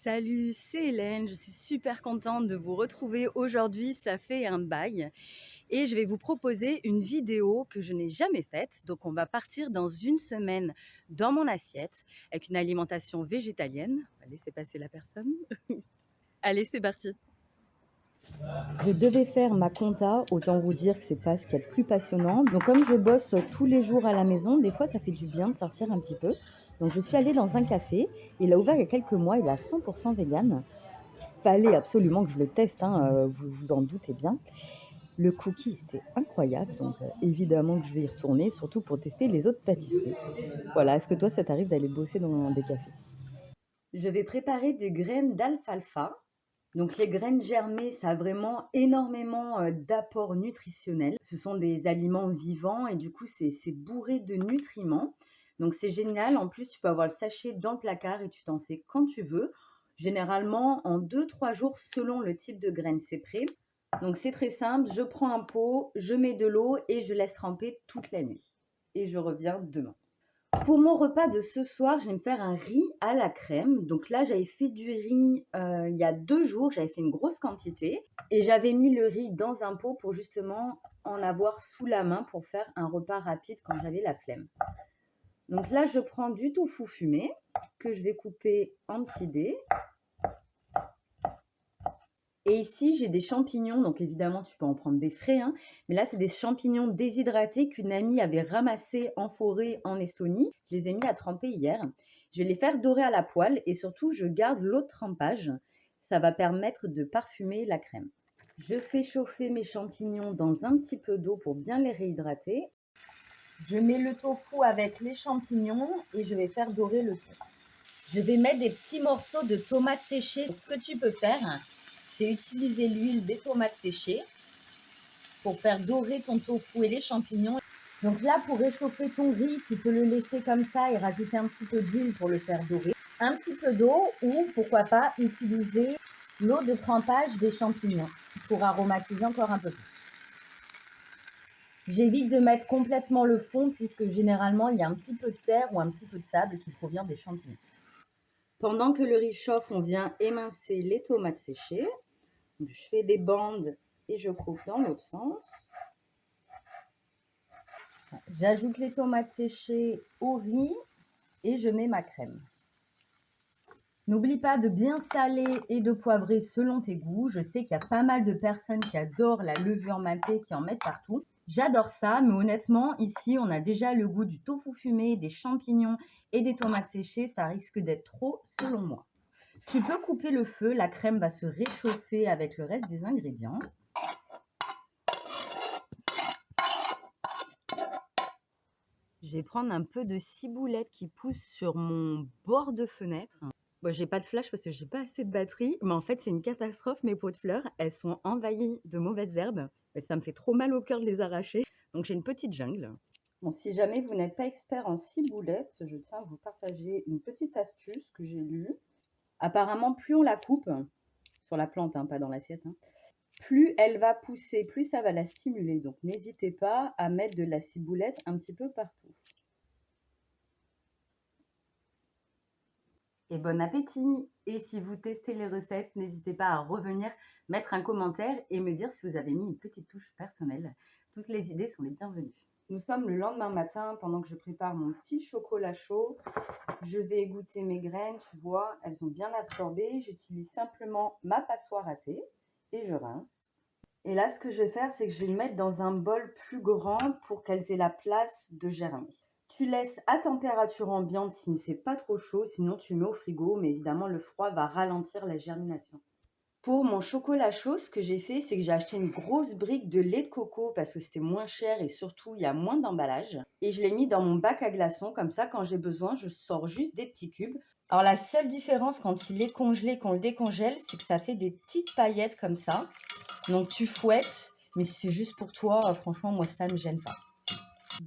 Salut, c'est Hélène. Je suis super contente de vous retrouver aujourd'hui. Ça fait un bail et je vais vous proposer une vidéo que je n'ai jamais faite. Donc, on va partir dans une semaine dans mon assiette avec une alimentation végétalienne. On va laisser passer la personne. Allez, c'est parti. Je devais faire ma compta, autant vous dire que c'est pas ce qu'il y a de plus passionnant. Donc comme je bosse tous les jours à la maison, des fois ça fait du bien de sortir un petit peu. Donc je suis allée dans un café, il a ouvert il y a quelques mois, il est à 100% vegan. Fallait absolument que je le teste, hein, vous vous en doutez bien. Le cookie était incroyable, donc évidemment que je vais y retourner, surtout pour tester les autres pâtisseries. Voilà, est-ce que toi ça t'arrive d'aller bosser dans des cafés? Je vais préparer des graines d'alfalfa. Donc les graines germées, ça a vraiment énormément d'apports nutritionnels. Ce sont des aliments vivants et du coup, c'est bourré de nutriments. Donc c'est génial. En plus, tu peux avoir le sachet dans le placard et tu t'en fais quand tu veux. Généralement, en 2-3 jours, selon le type de graines, c'est prêt. Donc c'est très simple. Je prends un pot, je mets de l'eau et je laisse tremper toute la nuit. Et je reviens demain. Pour mon repas de ce soir, je vais me faire un riz à la crème. Donc là, j'avais fait du riz il y a 2 jours, j'avais fait une grosse quantité et j'avais mis le riz dans un pot pour justement en avoir sous la main pour faire un repas rapide quand j'avais la flemme. Donc là, je prends du tofu fumé que je vais couper en petits dés. Et ici, j'ai des champignons, donc évidemment, tu peux en prendre des frais, hein, mais là, c'est des champignons déshydratés qu'une amie avait ramassés en forêt en Estonie. Je les ai mis à tremper hier. Je vais les faire dorer à la poêle et surtout, je garde l'eau de trempage. Ça va permettre de parfumer la crème. Je fais chauffer mes champignons dans un petit peu d'eau pour bien les réhydrater. Je mets le tofu avec les champignons et je vais faire dorer le tout. Je vais mettre des petits morceaux de tomates séchées. Ce que tu peux faire, c'est utiliser l'huile des tomates séchées pour faire dorer ton tofu et les champignons. Donc là, pour réchauffer ton riz, tu peux le laisser comme ça et rajouter un petit peu d'huile pour le faire dorer. Un petit peu d'eau ou pourquoi pas utiliser l'eau de trempage des champignons pour aromatiser encore un peu plus. J'évite de mettre complètement le fond puisque généralement il y a un petit peu de terre ou un petit peu de sable qui provient des champignons. Pendant que le riz chauffe, on vient émincer les tomates séchées. Donc, je fais des bandes et je coupe dans l'autre sens. J'ajoute les tomates séchées au riz et je mets ma crème. N'oublie pas de bien saler et de poivrer selon tes goûts. Je sais qu'il y a pas mal de personnes qui adorent la levure maltais, qui en mettent partout. J'adore ça, mais honnêtement, ici, on a déjà le goût du tofu fumé, des champignons et des tomates séchées. Ça risque d'être trop, selon moi. Tu peux couper le feu, la crème va se réchauffer avec le reste des ingrédients. Je vais prendre un peu de ciboulette qui pousse sur mon bord de fenêtre. Bon, j'ai pas de flash parce que j'ai pas assez de batterie, mais en fait, c'est une catastrophe. Mes pots de fleurs, elles sont envahies de mauvaises herbes. Et ça me fait trop mal au cœur de les arracher. Donc, j'ai une petite jungle. Bon, si jamais vous n'êtes pas expert en ciboulette, je tiens à vous partager une petite astuce que j'ai lue. Apparemment, plus on la coupe, sur la plante, hein, pas dans l'assiette, hein, plus elle va pousser, plus ça va la stimuler. Donc, n'hésitez pas à mettre de la ciboulette un petit peu partout. Et bon appétit! Et si vous testez les recettes, n'hésitez pas à revenir, mettre un commentaire et me dire si vous avez mis une petite touche personnelle. Toutes les idées sont les bienvenues. Nous sommes le lendemain matin, pendant que je prépare mon petit chocolat chaud. Je vais égoutter mes graines, tu vois, elles ont bien absorbé. J'utilise simplement ma passoire à thé et je rince. Et là, ce que je vais faire, c'est que je vais le mettre dans un bol plus grand pour qu'elles aient la place de germer. Tu laisses à température ambiante s'il ne fait pas trop chaud, sinon tu mets au frigo, mais évidemment le froid va ralentir la germination. Pour mon chocolat chaud, ce que j'ai fait, c'est que j'ai acheté une grosse brique de lait de coco parce que c'était moins cher et surtout il y a moins d'emballage. Et je l'ai mis dans mon bac à glaçons, comme ça quand j'ai besoin, je sors juste des petits cubes. Alors la seule différence quand il est congelé, qu'on le décongèle, c'est que ça fait des petites paillettes comme ça. Donc tu fouettes, mais si c'est juste pour toi, franchement moi ça ne me gêne pas.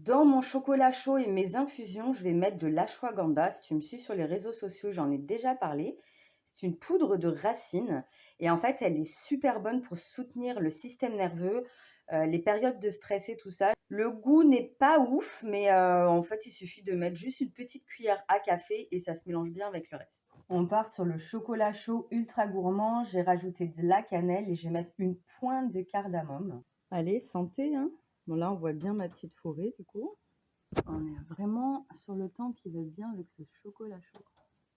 Dans mon chocolat chaud et mes infusions, je vais mettre de l'ashwagandha. Si tu me suis sur les réseaux sociaux, j'en ai déjà parlé. C'est une poudre de racine et en fait, elle est super bonne pour soutenir le système nerveux, les périodes de stress et tout ça. Le goût n'est pas ouf, mais en fait, il suffit de mettre juste une petite cuillère à café et ça se mélange bien avec le reste. On part sur le chocolat chaud ultra gourmand. J'ai rajouté de la cannelle et je vais mettre une pointe de cardamome. Allez, santé, hein. Bon, là, on voit bien ma petite forêt, du coup. On est vraiment sur le temps qui va bien avec ce chocolat chaud.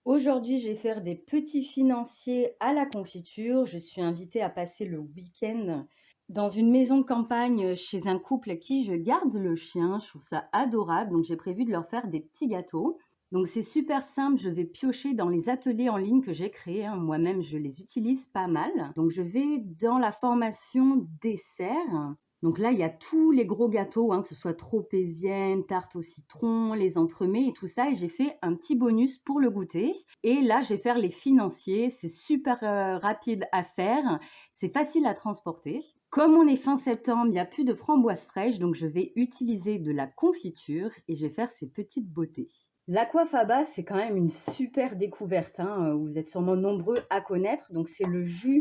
Aujourd'hui, je vais faire des petits financiers à la confiture. Je suis invitée à passer le week-end dans une maison de campagne chez un couple à qui je garde le chien. Je trouve ça adorable. Donc, j'ai prévu de leur faire des petits gâteaux. Donc, c'est super simple. Je vais piocher dans les ateliers en ligne que j'ai créés, hein. Moi-même, je les utilise pas mal. Donc, je vais dans la formation dessert. Donc là, il y a tous les gros gâteaux, hein, que ce soit tropézienne, tarte au citron, les entremets et tout ça. Et j'ai fait un petit bonus pour le goûter. Et là, je vais faire les financiers. C'est super rapide à faire. C'est facile à transporter. Comme on est fin septembre, il n'y a plus de framboises fraîches. Donc, je vais utiliser de la confiture et je vais faire ces petites beautés. L'aquafaba, c'est quand même une super découverte, hein. Vous êtes sûrement nombreux à connaître. Donc, c'est le jus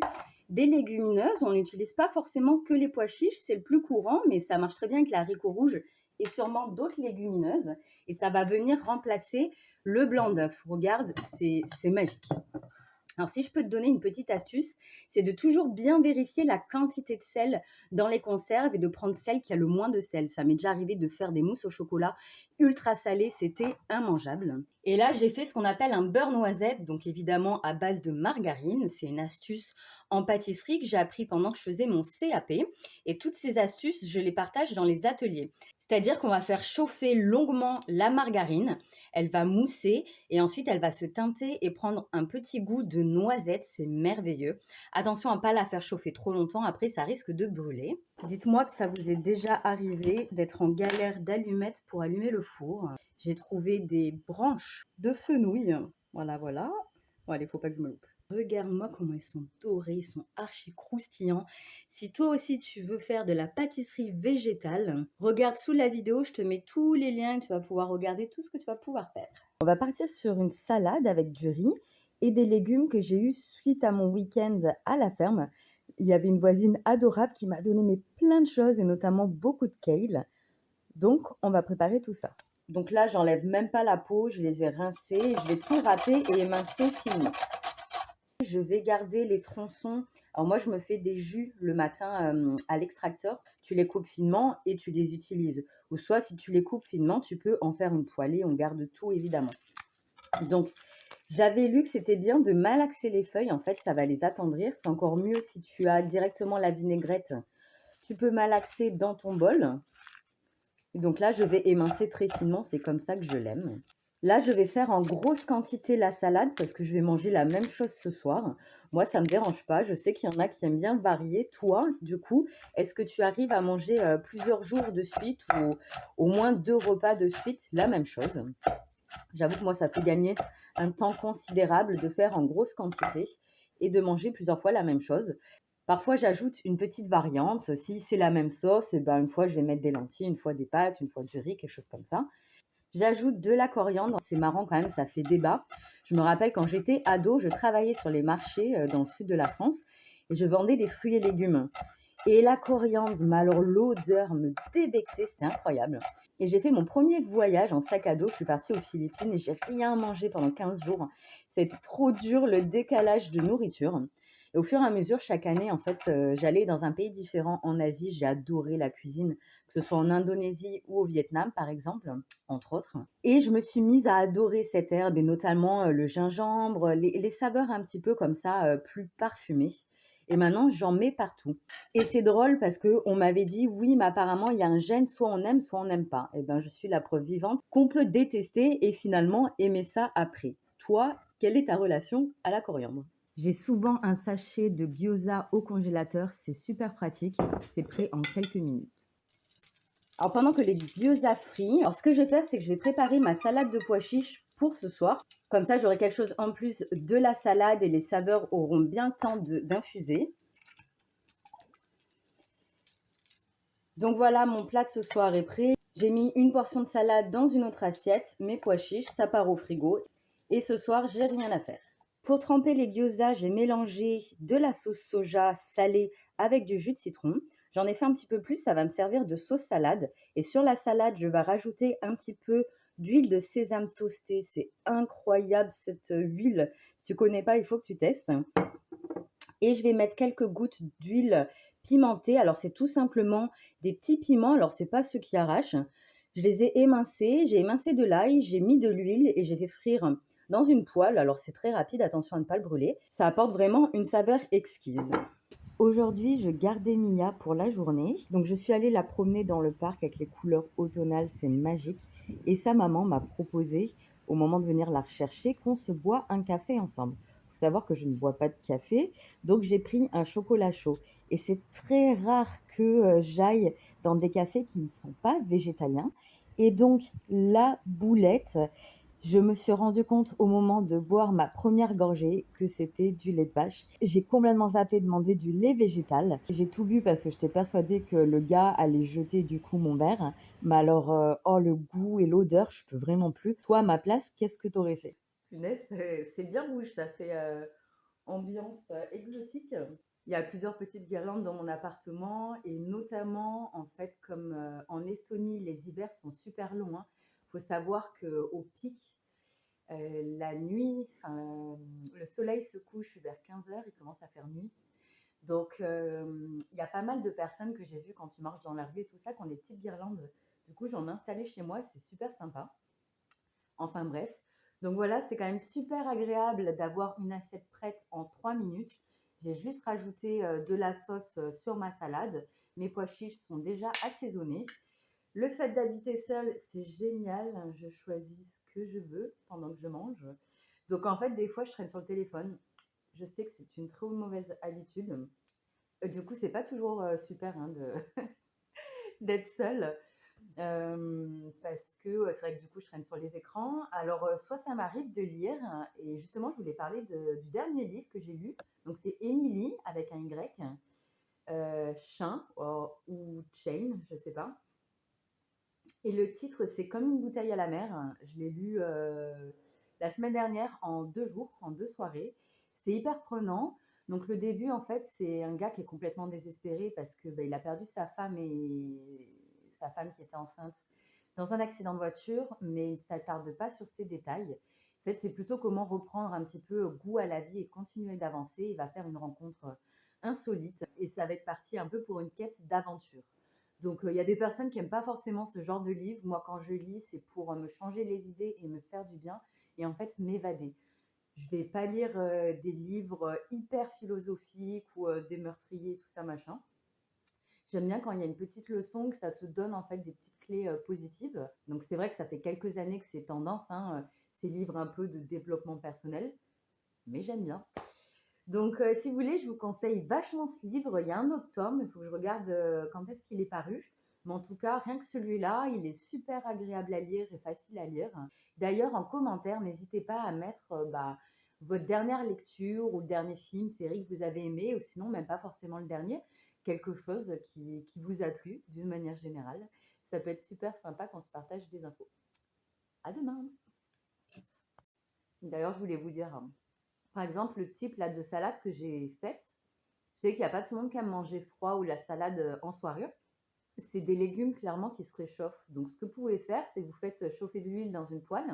des légumineuses. On n'utilise pas forcément que les pois chiches, c'est le plus courant, mais ça marche très bien avec la haricot rouge et sûrement d'autres légumineuses. Et ça va venir remplacer le blanc d'œuf. Regarde, c'est magique. Alors, si je peux te donner une petite astuce, c'est de toujours bien vérifier la quantité de sel dans les conserves et de prendre celle qui a le moins de sel. Ça m'est déjà arrivé de faire des mousses au chocolat ultra salées, c'était immangeable. Et là, j'ai fait ce qu'on appelle un beurre noisette, donc évidemment à base de margarine. C'est une astuce en pâtisserie que j'ai appris pendant que je faisais mon CAP. Et toutes ces astuces, je les partage dans les ateliers. C'est-à-dire qu'on va faire chauffer longuement la margarine, elle va mousser et ensuite elle va se teinter et prendre un petit goût de noisette, c'est merveilleux. Attention à ne pas la faire chauffer trop longtemps, après ça risque de brûler. Dites-moi que ça vous est déjà arrivé d'être en galère d'allumettes pour allumer le four. J'ai trouvé des branches de fenouil, voilà. Bon, allez, faut pas que je me loupe. Regarde-moi comment ils sont dorés, ils sont archi croustillants. Si toi aussi tu veux faire de la pâtisserie végétale, regarde sous la vidéo, je te mets tous les liens, tu vas pouvoir regarder tout ce que tu vas pouvoir faire. On va partir sur une salade avec du riz et des légumes que j'ai eu suite à mon week-end à la ferme. Il y avait une voisine adorable qui m'a donné plein de choses et notamment beaucoup de kale. Donc, on va préparer tout ça. Donc là, j'enlève même pas la peau, je les ai rincés, je vais tout râper et émincer finement. Je vais garder les tronçons. Alors moi, je me fais des jus le matin à l'extracteur. Tu les coupes finement et tu les utilises. Ou soit, si tu les coupes finement, tu peux en faire une poêlée. On garde tout, évidemment. Donc, j'avais lu que c'était bien de malaxer les feuilles. En fait, ça va les attendrir. C'est encore mieux si tu as directement la vinaigrette. Tu peux malaxer dans ton bol. Et donc là, je vais émincer très finement. C'est comme ça que je l'aime. Là, je vais faire en grosse quantité la salade parce que je vais manger la même chose ce soir. Moi, ça ne me dérange pas. Je sais qu'il y en a qui aiment bien varier. Toi, du coup, est-ce que tu arrives à manger plusieurs jours de suite ou au moins 2 repas de suite la même chose? J'avoue que moi, ça fait gagner un temps considérable de faire en grosse quantité et de manger plusieurs fois la même chose. Parfois, j'ajoute une petite variante. Si c'est la même sauce, et ben, une fois, je vais mettre des lentilles, une fois des pâtes, une fois du riz, quelque chose comme ça. J'ajoute de la coriandre, c'est marrant quand même, ça fait débat. Je me rappelle quand j'étais ado, je travaillais sur les marchés dans le sud de la France et je vendais des fruits et légumes. Et la coriandre, mais alors l'odeur me débectait, c'était incroyable. Et j'ai fait mon premier voyage en sac à dos, je suis partie aux Philippines et j'ai rien mangé pendant 15 jours. C'était trop dur le décalage de nourriture. Et au fur et à mesure, chaque année, en fait, j'allais dans un pays différent en Asie. J'ai adoré la cuisine, que ce soit en Indonésie ou au Vietnam, par exemple, entre autres. Et je me suis mise à adorer cette herbe, et notamment le gingembre, les saveurs un petit peu comme ça, plus parfumées. Et maintenant, j'en mets partout. Et c'est drôle parce qu'on m'avait dit, oui, mais apparemment, il y a un gène, soit on n'aime pas. Et bien, je suis la preuve vivante qu'on peut détester et finalement aimer ça après. Toi, quelle est ta relation à la coriandre? J'ai souvent un sachet de gyoza au congélateur, c'est super pratique, c'est prêt en quelques minutes. Alors pendant que les gyoza frient, alors ce que je vais faire, c'est que je vais préparer ma salade de pois chiches pour ce soir. Comme ça, j'aurai quelque chose en plus de la salade et les saveurs auront bien le temps d'infuser. Donc voilà, mon plat de ce soir est prêt. J'ai mis une portion de salade dans une autre assiette, mes pois chiches, ça part au frigo. Et ce soir, j'ai rien à faire. Pour tremper les gyoza, j'ai mélangé de la sauce soja salée avec du jus de citron. J'en ai fait un petit peu plus, ça va me servir de sauce salade. Et sur la salade, je vais rajouter un petit peu d'huile de sésame toastée. C'est incroyable cette huile. Si tu connais pas, il faut que tu testes. Et je vais mettre quelques gouttes d'huile pimentée. Alors, c'est tout simplement des petits piments. Alors, c'est pas ceux qui arrachent. Je les ai émincés. J'ai émincé de l'ail, j'ai mis de l'huile et j'ai fait frire dans une poêle. Alors, c'est très rapide. Attention à ne pas le brûler. Ça apporte vraiment une saveur exquise. Aujourd'hui, je gardais Mia pour la journée. Donc, je suis allée la promener dans le parc avec les couleurs automnales. C'est magique. Et sa maman m'a proposé, au moment de venir la rechercher, qu'on se boit un café ensemble. Il faut savoir que je ne bois pas de café. Donc, j'ai pris un chocolat chaud. Et c'est très rare que j'aille dans des cafés qui ne sont pas végétaliens. Et donc, la boulette, je me suis rendu compte au moment de boire ma première gorgée que c'était du lait de vache. J'ai complètement zappé de demander du lait végétal. J'ai tout bu parce que j'étais persuadée que le gars allait jeter du coup mon verre. Mais alors, oh le goût et l'odeur, je peux vraiment plus. Toi, à ma place, qu'est-ce que t'aurais fait? Punaise, c'est bien rouge, ça fait ambiance exotique. Il y a plusieurs petites guirlandes dans mon appartement et notamment, en fait, comme en Estonie, les hivers sont super longs. Il faut savoir qu'au pic, la nuit, le soleil se couche vers 15 heures, il commence à faire nuit. Donc, il y a pas mal de personnes que j'ai vues quand tu marches dans la rue et tout ça, qui ont des petites guirlandes. Du coup, j'en ai installé chez moi, c'est super sympa. Enfin bref. Donc voilà, c'est quand même super agréable d'avoir une assiette prête en 3 minutes. J'ai juste rajouté de la sauce sur ma salade. Mes pois chiches sont déjà assaisonnés. Le fait d'habiter seule, c'est génial. Je choisis ce que je veux pendant que je mange. Donc en fait, des fois, je traîne sur le téléphone. Je sais que c'est une très mauvaise habitude. Du coup, c'est pas toujours super d'être seule. Parce que c'est vrai que du coup, je traîne sur les écrans. Alors, soit ça m'arrive de lire, et justement, je voulais parler du dernier livre que j'ai lu. Donc, c'est Émilie avec un Y, Chien ou Chain, je sais pas. Et le titre, c'est Comme une bouteille à la mer. Je l'ai lu la semaine dernière en 2 jours, en 2 soirées. C'était hyper prenant. Donc le début, en fait, c'est un gars qui est complètement désespéré parce que il a perdu sa femme et sa femme qui était enceinte dans un accident de voiture, mais il ne s'attarde pas sur ces détails. En fait, c'est plutôt comment reprendre un petit peu goût à la vie et continuer d'avancer. Il va faire une rencontre insolite et ça va être parti un peu pour une quête d'aventure. Donc, il y a des personnes qui n'aiment pas forcément ce genre de livre. Moi, quand je lis, c'est pour me changer les idées et me faire du bien et en fait m'évader. Je vais pas lire des livres hyper philosophiques ou des meurtriers, tout ça, machin. J'aime bien quand il y a une petite leçon, que ça te donne en fait des petites clés positives. Donc, c'est vrai que ça fait quelques années que c'est tendance, ces livres un peu de développement personnel, mais j'aime bien. Donc, si vous voulez, je vous conseille vachement ce livre. Il y a un autre tome, il faut que je regarde quand est-ce qu'il est paru. Mais en tout cas, rien que celui-là, il est super agréable à lire et facile à lire. D'ailleurs, en commentaire, n'hésitez pas à mettre votre dernière lecture ou le dernier film, série que vous avez aimé, ou sinon, même pas forcément le dernier, quelque chose qui vous a plu d'une manière générale. Ça peut être super sympa qu'on se partage des infos. À demain! D'ailleurs, je voulais vous dire, par exemple, le type là, de salade que j'ai faite, je sais qu'il n'y a pas tout le monde qui aime manger froid ou la salade en soirée. C'est des légumes clairement qui se réchauffent. Donc, ce que vous pouvez faire, c'est que vous faites chauffer de l'huile dans une poêle.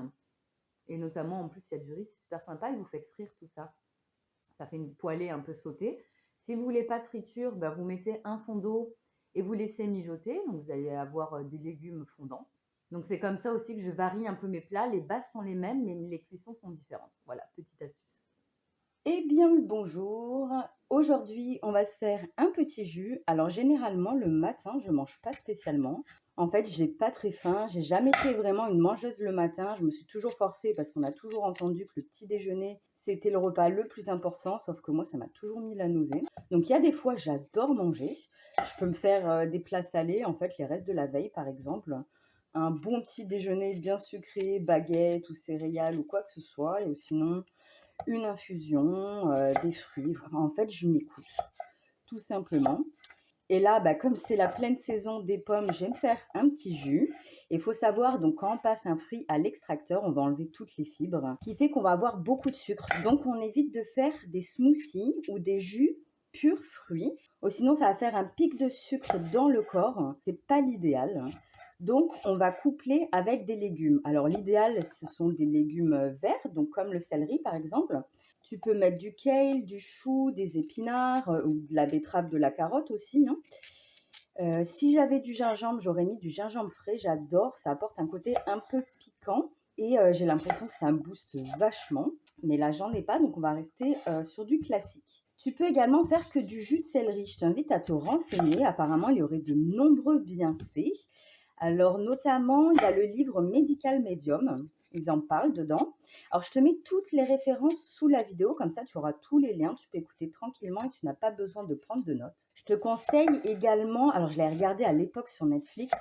Et notamment, en plus, il y a du riz, c'est super sympa. Et vous faites frire tout ça. Ça fait une poêlée un peu sautée. Si vous ne voulez pas de friture, vous mettez un fond d'eau et vous laissez mijoter. Donc, vous allez avoir des légumes fondants. Donc, c'est comme ça aussi que je varie un peu mes plats. Les bases sont les mêmes, mais les cuissons sont différentes. Voilà, petite astuce. Eh bien, le bonjour. Aujourd'hui, on va se faire un petit jus. Alors, généralement, le matin, je mange pas spécialement. En fait, j'ai pas très faim. J'ai jamais été vraiment une mangeuse le matin. Je me suis toujours forcée parce qu'on a toujours entendu que le petit déjeuner, c'était le repas le plus important. Sauf que moi, ça m'a toujours mis la nausée. Donc, il y a des fois, j'adore manger. Je peux me faire des plats salés, en fait, les restes de la veille, par exemple. Un bon petit déjeuner bien sucré, baguette ou céréales ou quoi que ce soit. Et sinon, une infusion, des fruits. En fait, je m'écoute, tout simplement. Et là, comme c'est la pleine saison des pommes, je vais me faire un petit jus. Il faut savoir, donc quand on passe un fruit à l'extracteur, on va enlever toutes les fibres, qui fait qu'on va avoir beaucoup de sucre. Donc, on évite de faire des smoothies ou des jus purs fruits. Ou sinon, ça va faire un pic de sucre dans le corps. C'est pas l'idéal. Donc, on va coupler avec des légumes. Alors, l'idéal, ce sont des légumes verts, donc comme le céleri par exemple. Tu peux mettre du kale, du chou, des épinards ou de la betterave, de la carotte aussi, hein. Si j'avais du gingembre, j'aurais mis du gingembre frais. J'adore, ça apporte un côté un peu piquant et j'ai l'impression que ça me booste vachement. Mais là, j'en ai pas, donc on va rester sur du classique. Tu peux également faire que du jus de céleri. Je t'invite à te renseigner. Apparemment, il y aurait de nombreux bienfaits. Alors, notamment, il y a le livre Medical Medium. Ils en parlent dedans. Alors, je te mets toutes les références sous la vidéo. Comme ça, tu auras tous les liens. Tu peux écouter tranquillement et tu n'as pas besoin de prendre de notes. Je te conseille également, alors je l'ai regardé à l'époque sur Netflix.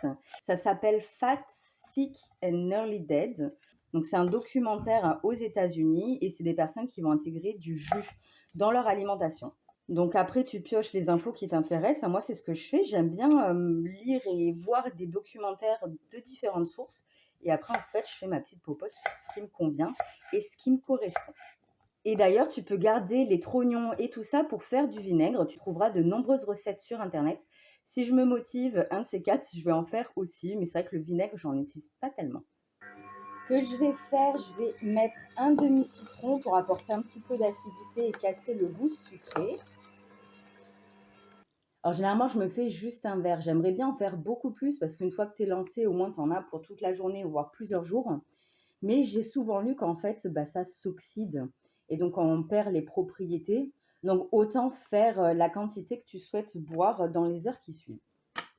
Ça s'appelle Fat, Sick and Nearly Dead. Donc, c'est un documentaire aux États-Unis et c'est des personnes qui vont intégrer du jus dans leur alimentation. Donc après, tu pioches les infos qui t'intéressent. Moi, c'est ce que je fais. J'aime bien lire et voir des documentaires de différentes sources. Et après, en fait, je fais ma petite popote sur ce qui me convient et ce qui me correspond. Et d'ailleurs, tu peux garder les trognons et tout ça pour faire du vinaigre. Tu trouveras de nombreuses recettes sur Internet. Si je me motive, un de ces quatre, je vais en faire aussi. Mais c'est vrai que le vinaigre, j'en utilise pas tellement. Ce que je vais faire, je vais mettre un demi-citron pour apporter un petit peu d'acidité et casser le goût sucré. Alors généralement, je me fais juste un verre. J'aimerais bien en faire beaucoup plus parce qu'une fois que tu es lancé, au moins tu en as pour toute la journée, voire plusieurs jours. Mais j'ai souvent lu qu'en fait, ça s'oxyde et donc on perd les propriétés. Donc autant faire la quantité que tu souhaites boire dans les heures qui suivent.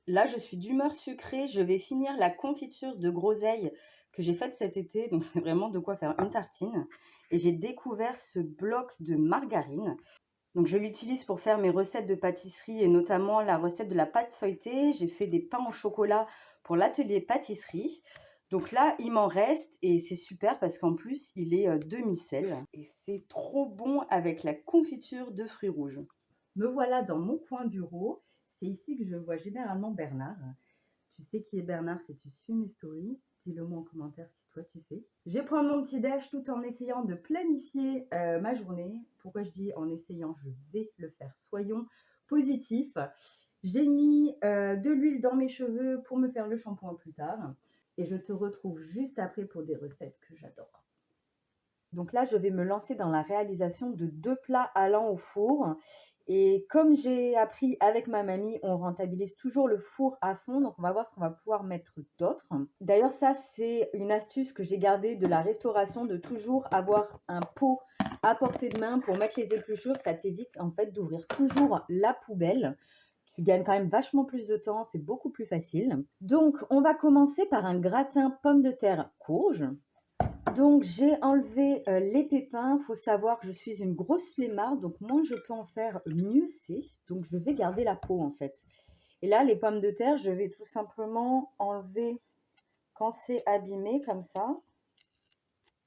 Là, je suis d'humeur sucrée. Je vais finir la confiture de groseille que j'ai faite cet été. Donc c'est vraiment de quoi faire une tartine. Et j'ai découvert ce bloc de margarine. Donc, je l'utilise pour faire mes recettes de pâtisserie et notamment la recette de la pâte feuilletée. J'ai fait des pains au chocolat pour l'atelier pâtisserie. Donc là, il m'en reste et c'est super parce qu'en plus, il est demi-sel. Et c'est trop bon avec la confiture de fruits rouges. Me voilà dans mon coin bureau. C'est ici que je vois généralement Bernard. Tu sais qui est Bernard si tu suis mes stories. Dis-le moi en commentaire si toi tu sais. Je vais prendre mon petit déj tout en essayant de planifier ma journée. Pourquoi je dis en essayant? Je vais le faire. Soyons positifs. J'ai mis de l'huile dans mes cheveux pour me faire le shampoing plus tard. Et je te retrouve juste après pour des recettes que j'adore. Donc là, je vais me lancer dans la réalisation de 2 plats allant au four. Et comme j'ai appris avec ma mamie, on rentabilise toujours le four à fond. Donc, on va voir ce qu'on va pouvoir mettre d'autre. D'ailleurs, ça, c'est une astuce que j'ai gardée de la restauration, de toujours avoir un pot à portée de main pour mettre les épluchures. Ça t'évite en fait d'ouvrir toujours la poubelle. Tu gagnes quand même vachement plus de temps, c'est beaucoup plus facile. Donc, on va commencer par un gratin pommes de terre courge. Donc, j'ai enlevé les pépins. Il faut savoir que je suis une grosse flemmarde, donc moins je peux en faire, mieux c'est. Donc, je vais garder la peau en fait. Et là, les pommes de terre, je vais tout simplement enlever quand c'est abîmé comme ça.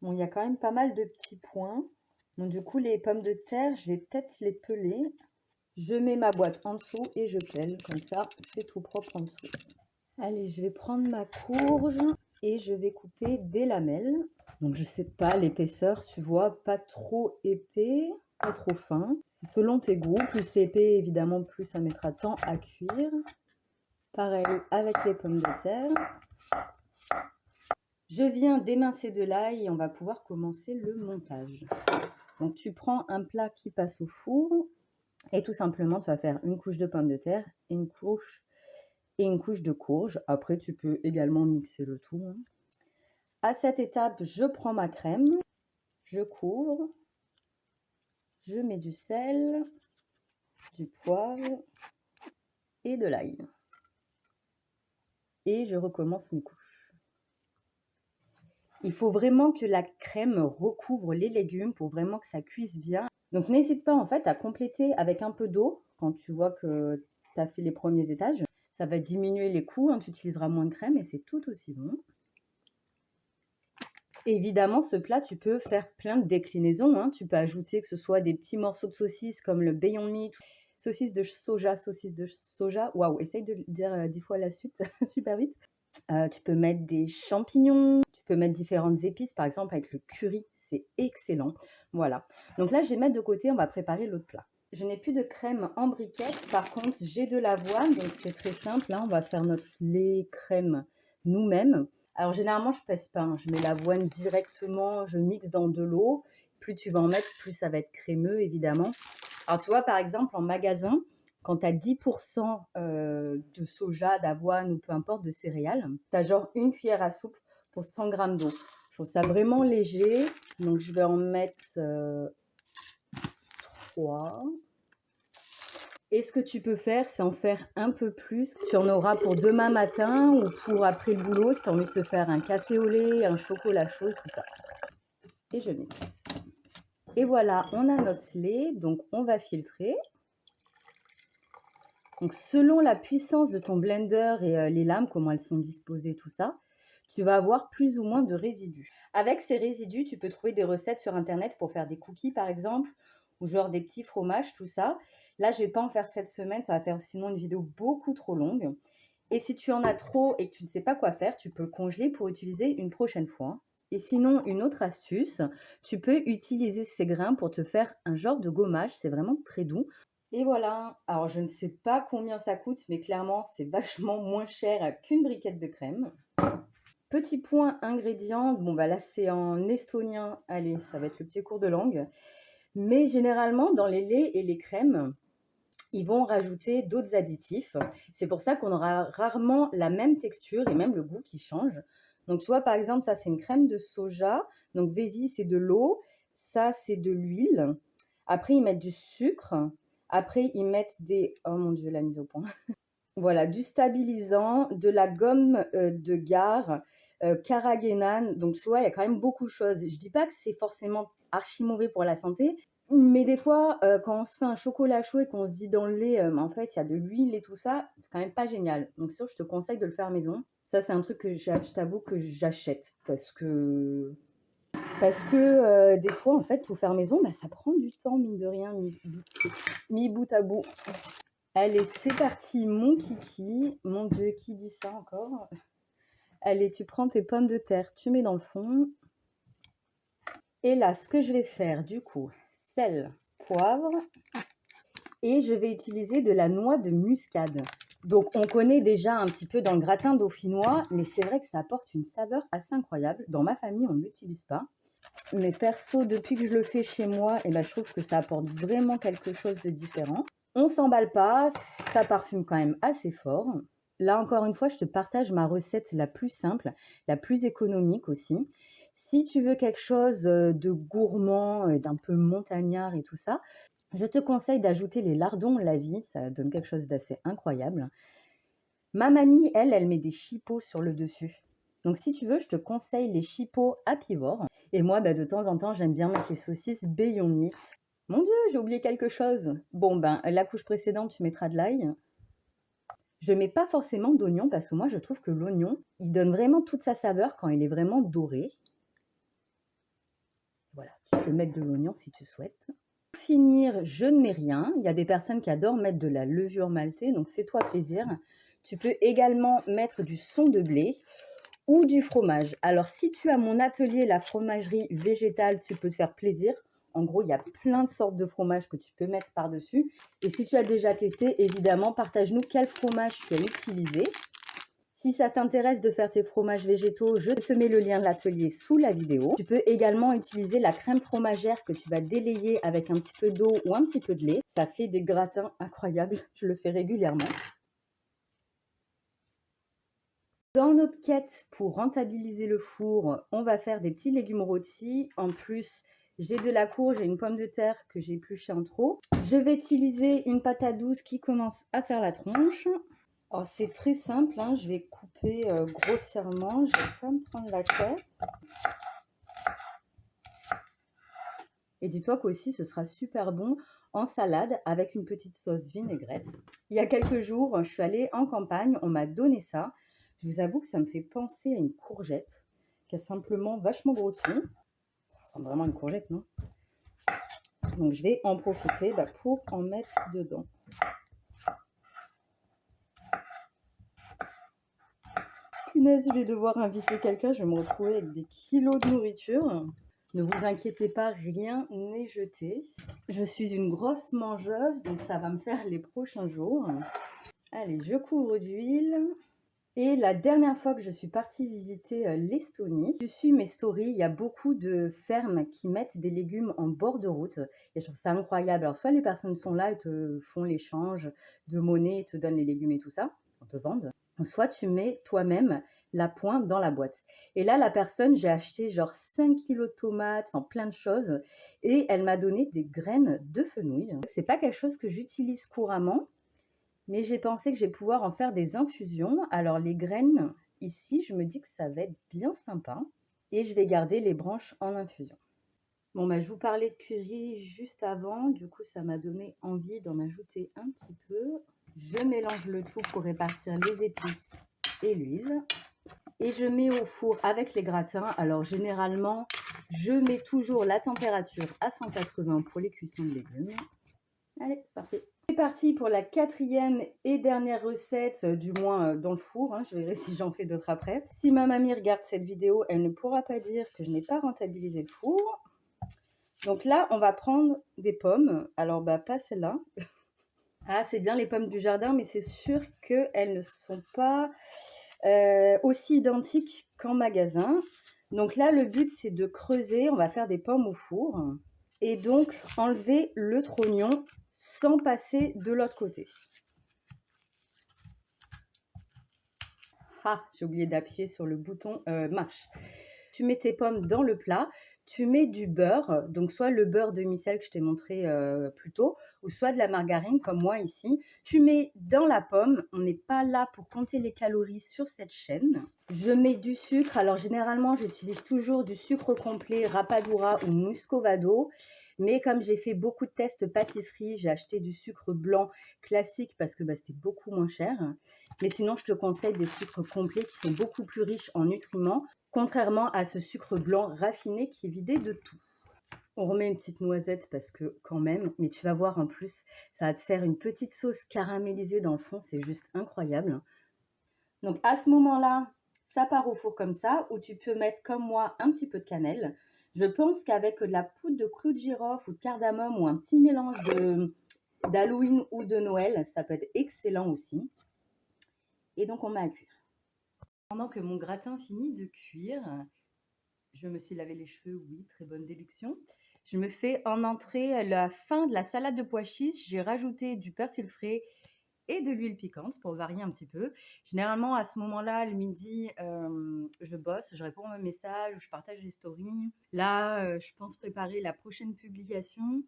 Bon, il y a quand même pas mal de petits points. Donc, du coup, les pommes de terre, je vais peut-être les peler. Je mets ma boîte en dessous et je pèle. Comme ça, c'est tout propre en dessous. Allez, je vais prendre ma courge et je vais couper des lamelles. Donc je sais pas l'épaisseur, tu vois, pas trop épais, pas trop fin. C'est selon tes goûts, plus c'est épais évidemment, plus ça mettra de temps à cuire. Pareil avec les pommes de terre. Je viens d'émincer de l'ail et on va pouvoir commencer le montage. Donc tu prends un plat qui passe au four et tout simplement tu vas faire une couche de pommes de terre et une couche de courge. Après tu peux également mixer le tout, hein. À cette étape, je prends ma crème, je couvre, je mets du sel, du poivre et de l'ail. Et je recommence mes couches. Il faut vraiment que la crème recouvre les légumes pour vraiment que ça cuise bien. Donc n'hésite pas en fait à compléter avec un peu d'eau quand tu vois que tu as fait les premiers étages. Ça va diminuer les coûts, hein, tu utiliseras moins de crème et c'est tout aussi bon. Évidemment, ce plat, tu peux faire plein de déclinaisons, hein. Tu peux ajouter que ce soit des petits morceaux de saucisse comme le Beyond Meat, saucisse de soja. Waouh, essaye de le dire 10 fois à la suite, super vite. Tu peux mettre des champignons, tu peux mettre différentes épices, par exemple avec le curry, c'est excellent. Voilà. Donc là, je vais mettre de côté, on va préparer l'autre plat. Je n'ai plus de crème en briquette, par contre, j'ai de l'avoine, donc c'est très simple, hein. On va faire notre lait crème nous-mêmes. Alors généralement, je pèse pas, hein. Je mets l'avoine directement, je mixe dans de l'eau. Plus tu vas en mettre, plus ça va être crémeux, évidemment. Alors tu vois, par exemple, en magasin, quand tu as 10% de soja, d'avoine ou peu importe, de céréales, tu as genre une cuillère à soupe pour 100 grammes d'eau. Je trouve ça vraiment léger. Donc je vais en mettre 3. Et ce que tu peux faire, c'est en faire un peu plus. Tu en auras pour demain matin ou pour après le boulot, si tu as envie de te faire un café au lait, un chocolat chaud, tout ça. Et je mixe. Et voilà, on a notre lait, donc on va filtrer. Donc selon la puissance de ton blender et les lames, comment elles sont disposées, tout ça, tu vas avoir plus ou moins de résidus. Avec ces résidus, tu peux trouver des recettes sur Internet pour faire des cookies, par exemple, ou genre des petits fromages, tout ça. Là, je ne vais pas en faire cette semaine, ça va faire sinon une vidéo beaucoup trop longue. Et si tu en as trop et que tu ne sais pas quoi faire, tu peux le congeler pour utiliser une prochaine fois. Et sinon, une autre astuce, tu peux utiliser ces grains pour te faire un genre de gommage, c'est vraiment très doux. Et voilà, alors je ne sais pas combien ça coûte, mais clairement, c'est vachement moins cher qu'une briquette de crème. Petit point ingrédients, bon bah là c'est en estonien, allez, ça va être le petit cours de langue. Mais généralement, dans les laits et les crèmes, ils vont rajouter d'autres additifs. C'est pour ça qu'on aura rarement la même texture et même le goût qui change. Donc tu vois, par exemple, ça c'est une crème de soja. Donc Vési, c'est de l'eau. Ça, c'est de l'huile. Après, ils mettent du sucre. Après, ils mettent des... Oh mon Dieu, la mise au point. Voilà, du stabilisant, de la gomme de gare, carragénane. Donc, tu vois, il y a quand même beaucoup de choses. Je dis pas que c'est forcément archi mauvais pour la santé, mais des fois, quand on se fait un chocolat chaud et qu'on se dit dans le lait, en fait, il y a de l'huile et tout ça, c'est quand même pas génial. Donc, sûr, je te conseille de le faire maison. Ça, c'est un truc que je t'avoue que j'achète parce que des fois, en fait, tout faire maison, bah, ça prend du temps, mine de rien, mis bout à bout. Allez, c'est parti, mon kiki. Mon Dieu, qui dit ça encore? Allez, tu prends tes pommes de terre, tu mets dans le fond. Et là, ce que je vais faire, du coup, sel, poivre. Et je vais utiliser de la noix de muscade. Donc, on connaît déjà un petit peu dans le gratin dauphinois, mais c'est vrai que ça apporte une saveur assez incroyable. Dans ma famille, on ne l'utilise pas. Mais perso, depuis que je le fais chez moi, eh ben, je trouve que ça apporte vraiment quelque chose de différent. On s'emballe pas, ça parfume quand même assez fort. Là, encore une fois, je te partage ma recette la plus simple, la plus économique aussi. Si tu veux quelque chose de gourmand, d'un peu montagnard et tout ça, je te conseille d'ajouter les lardons la vie, ça donne quelque chose d'assez incroyable. Ma mamie, elle met des chipots sur le dessus. Donc si tu veux, je te conseille les chipots apivores. Et moi, bah, de temps en temps, j'aime bien mettre les saucisses Beyond Meat. Mon Dieu, j'ai oublié quelque chose. Bon, ben, la couche précédente, tu mettras de l'ail. Je ne mets pas forcément d'oignon parce que moi, je trouve que l'oignon, il donne vraiment toute sa saveur quand il est vraiment doré. Voilà, tu peux mettre de l'oignon si tu souhaites. Pour finir, je ne mets rien. Il y a des personnes qui adorent mettre de la levure maltée, donc fais-toi plaisir. Tu peux également mettre du son de blé ou du fromage. Alors, si tu as mon atelier, la fromagerie végétale, tu peux te faire plaisir. En gros, il y a plein de sortes de fromages que tu peux mettre par-dessus. Et si tu as déjà testé, évidemment, partage-nous quel fromage tu as utilisé. Si ça t'intéresse de faire tes fromages végétaux, je te mets le lien de l'atelier sous la vidéo. Tu peux également utiliser la crème fromagère que tu vas délayer avec un petit peu d'eau ou un petit peu de lait. Ça fait des gratins incroyables. Je le fais régulièrement. Dans notre quête pour rentabiliser le four, on va faire des petits légumes rôtis. En plus, j'ai de la courge et une pomme de terre que j'ai épluchée en trop. Je vais utiliser une patate douce qui commence à faire la tronche. Alors, c'est très simple, hein. Je vais couper grossièrement. Je vais pas me prendre la tête. Et dis-toi qu'aussi, ce sera super bon en salade avec une petite sauce vinaigrette. Il y a quelques jours, je suis allée en campagne, on m'a donné ça. Je vous avoue que ça me fait penser à une courgette qui a simplement vachement grossi. Ça ressemble vraiment à une courgette, non? Donc, je vais en profiter pour en mettre dedans. Punaise, je vais devoir inviter quelqu'un, je vais me retrouver avec des kilos de nourriture. Ne vous inquiétez pas, rien n'est jeté. Je suis une grosse mangeuse, donc ça va me faire les prochains jours. Allez, je couvre d'huile. Et la dernière fois que je suis partie visiter l'Estonie, tu suis mes stories, il y a beaucoup de fermes qui mettent des légumes en bord de route. Et je trouve ça incroyable. Alors, soit les personnes sont là et te font l'échange de monnaie, te donnent les légumes et tout ça, on te vende. Soit tu mets toi-même la pointe dans la boîte. Et là, la personne, j'ai acheté genre 5 kilos de tomates, enfin plein de choses. Et elle m'a donné des graines de fenouil. C'est pas quelque chose que j'utilise couramment. Mais j'ai pensé que je vais pouvoir en faire des infusions. Alors les graines, ici, je me dis que ça va être bien sympa. Et je vais garder les branches en infusion. Bon, bah, je vous parlais de curry juste avant. Du coup, ça m'a donné envie d'en ajouter un petit peu. Je mélange le tout pour répartir les épices et l'huile. Et je mets au four avec les gratins. Alors généralement, je mets toujours la température à 180 pour les cuissons de légumes. Allez, c'est parti. C'est parti pour la 4e et dernière recette, du moins dans le four. Je verrai si j'en fais d'autres après. Si ma mamie regarde cette vidéo, elle ne pourra pas dire que je n'ai pas rentabilisé le four. Donc là, on va prendre des pommes. Alors, pas celle-là. Ah, c'est bien les pommes du jardin, mais c'est sûr qu'elles ne sont pas aussi identiques qu'en magasin. Donc là, le but, c'est de creuser. On va faire des pommes au four. Et donc, enlever le trognon sans passer de l'autre côté. Ah, j'ai oublié d'appuyer sur le bouton marche. Tu mets tes pommes dans le plat, tu mets du beurre, donc soit le beurre demi-sel que je t'ai montré plus tôt, ou soit de la margarine comme moi ici. Tu mets dans la pomme, on n'est pas là pour compter les calories sur cette chaîne. Je mets du sucre, alors généralement j'utilise toujours du sucre complet, rapadura ou muscovado. Mais comme j'ai fait beaucoup de tests pâtisserie, j'ai acheté du sucre blanc classique parce que c'était beaucoup moins cher. Mais sinon, je te conseille des sucres complets qui sont beaucoup plus riches en nutriments, contrairement à ce sucre blanc raffiné qui est vidé de tout. On remet une petite noisette parce que quand même, mais tu vas voir en plus, ça va te faire une petite sauce caramélisée dans le fond, c'est juste incroyable. Donc à ce moment-là, ça part au four comme ça, ou tu peux mettre comme moi un petit peu de cannelle. Je pense qu'avec de la poudre de clou de girofle ou de cardamome ou un petit mélange d'Halloween ou de Noël, ça peut être excellent aussi. Et donc on met à cuire. Pendant que mon gratin finit de cuire, je me suis lavé les cheveux, oui, très bonne déduction. Je me fais en entrée la fin de la salade de pois chiches. J'ai rajouté du persil frais et de l'huile piquante pour varier un petit peu. Généralement, à ce moment-là, le midi, je bosse, je réponds à mes messages, je partage les stories. Là, je pense préparer la prochaine publication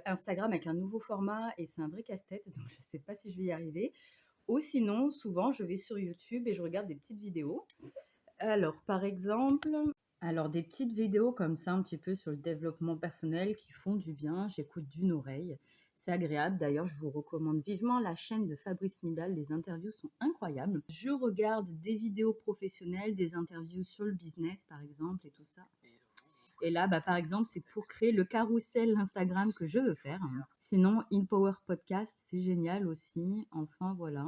Instagram avec un nouveau format et c'est un vrai casse-tête, donc je ne sais pas si je vais y arriver. Ou sinon, souvent, je vais sur YouTube et je regarde des petites vidéos. Alors, par exemple, des petites vidéos comme ça, un petit peu sur le développement personnel qui font du bien. J'écoute d'une oreille. C'est agréable. D'ailleurs, je vous recommande vivement la chaîne de Fabrice Midal. Les interviews sont incroyables. Je regarde des vidéos professionnelles, des interviews sur le business, par exemple, et tout ça. Et là, par exemple, c'est pour créer le carrousel Instagram que je veux faire. Sinon, InPower Podcast, c'est génial aussi. Enfin, voilà.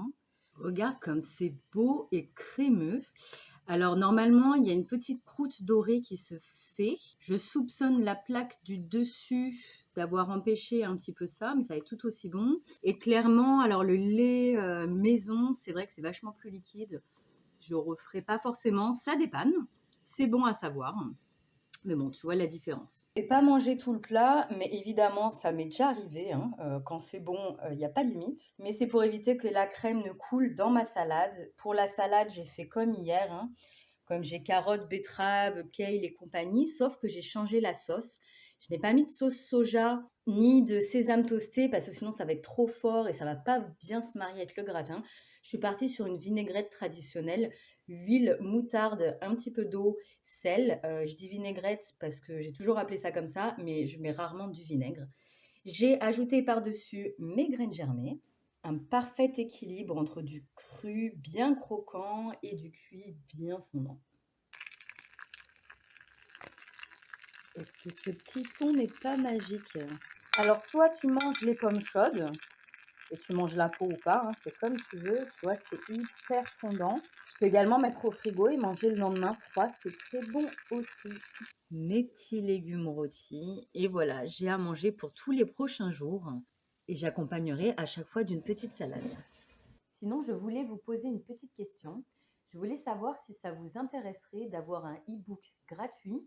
Regarde comme c'est beau et crémeux. Alors, normalement, il y a une petite croûte dorée qui se fait. Je soupçonne la plaque du dessus d'avoir empêché un petit peu ça, mais ça va être tout aussi bon. Et clairement, alors le lait maison, c'est vrai que c'est vachement plus liquide. Je ne referai pas forcément. Ça dépanne. C'est bon à savoir. Mais bon, tu vois la différence. Je n'ai pas mangé tout le plat, mais évidemment, ça m'est déjà arrivé. Quand c'est bon, il n'y a pas de limite. Mais c'est pour éviter que la crème ne coule dans ma salade. Pour la salade, j'ai fait comme hier. Comme j'ai carottes, betteraves, kale et compagnie, sauf que j'ai changé la sauce. Je n'ai pas mis de sauce soja ni de sésame toasté parce que sinon ça va être trop fort et ça ne va pas bien se marier avec le gratin. Je suis partie sur une vinaigrette traditionnelle, huile, moutarde, un petit peu d'eau, sel. Je dis vinaigrette parce que j'ai toujours appelé ça comme ça, mais je mets rarement du vinaigre. J'ai ajouté par-dessus mes graines germées. Un parfait équilibre entre du cru bien croquant et du cuit bien fondant. Est-ce que ce petit son n'est pas magique? Alors, soit tu manges les pommes chaudes et tu manges la peau ou pas, c'est comme tu veux, tu vois, c'est hyper fondant. Tu peux également mettre au frigo et manger le lendemain froid, c'est très bon aussi. Mes petits légumes rôtis, et voilà, j'ai à manger pour tous les prochains jours et j'accompagnerai à chaque fois d'une petite salade. Sinon, je voulais vous poser une petite question. Je voulais savoir si ça vous intéresserait d'avoir un e-book gratuit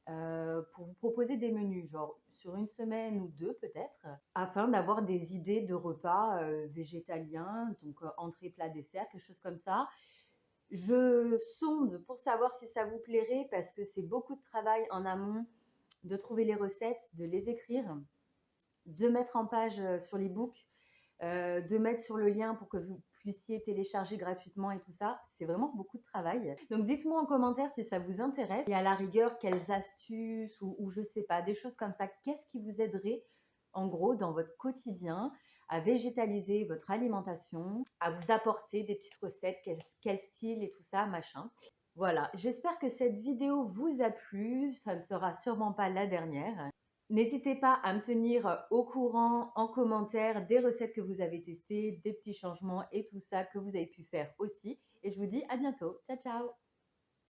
pour vous proposer des menus, genre sur une semaine ou 2 peut-être, afin d'avoir des idées de repas, végétaliens, donc entrée, plat, dessert, quelque chose comme ça. Je sonde pour savoir si ça vous plairait parce que c'est beaucoup de travail en amont de trouver les recettes, de les écrire, de mettre en page, sur l'e-book, de mettre sur le lien pour que vous puissiez télécharger gratuitement et tout ça. C'est vraiment beaucoup de travail. Donc dites-moi en commentaire si ça vous intéresse et à la rigueur, quelles astuces ou je sais pas, des choses comme ça. Qu'est-ce qui vous aiderait en gros dans votre quotidien à végétaliser votre alimentation, à vous apporter des petites recettes, quel style et tout ça, machin. Voilà, j'espère que cette vidéo vous a plu. Ça ne sera sûrement pas la dernière. N'hésitez pas à me tenir au courant en commentaire des recettes que vous avez testées, des petits changements et tout ça que vous avez pu faire aussi. Et je vous dis à bientôt. Ciao, ciao!